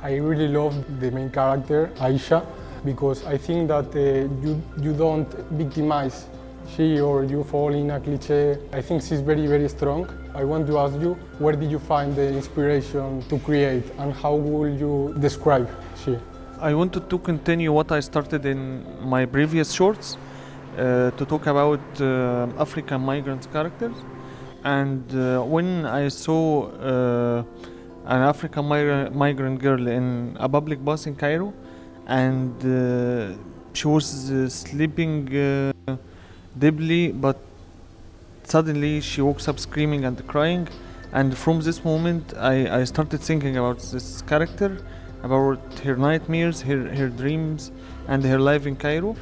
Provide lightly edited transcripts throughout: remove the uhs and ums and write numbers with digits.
I really love the main character, Aisha, because I think that you don't victimize she or you fall in a cliché. I think she's very, very strong. I want to ask you, where did you find the inspiration to create and how will you describe she? I wanted to continue what I started in my previous shorts, to talk about African migrant characters. And when I saw an African migrant girl in a public bus in Cairo, and she was sleeping deeply, but suddenly she wakes up screaming and crying, and from this moment I started thinking about this character, about her nightmares, her dreams, and her life in Cairo.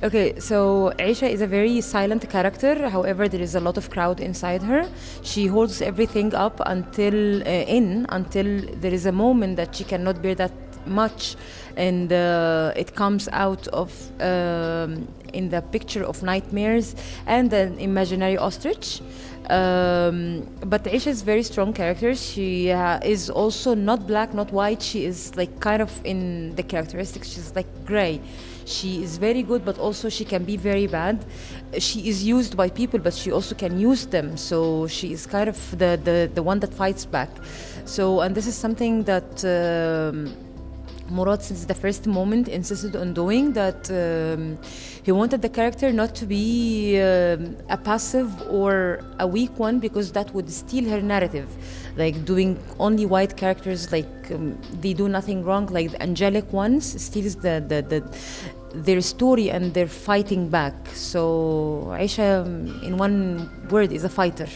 Okay, so Aisha is a very silent character. However, there is a lot of crowd inside her. She holds everything up until there is a moment that she cannot bear that much, and it comes out of in the picture of nightmares and an imaginary ostrich. But Aisha is a very strong character. She is also not black, not white. She is like kind of in the characteristics. She's like gray. She is very good, but also she can be very bad. She is used by people, but she also can use them. So she is kind of the one that fights back. So, and this is something that Morad, since the first moment, insisted on doing, that he wanted the character not to be a passive or a weak one, because that would steal her narrative. Like doing only white characters, like they do nothing wrong, like the angelic ones, steals their story and they're fighting back. So Aisha, in one word, is a fighter.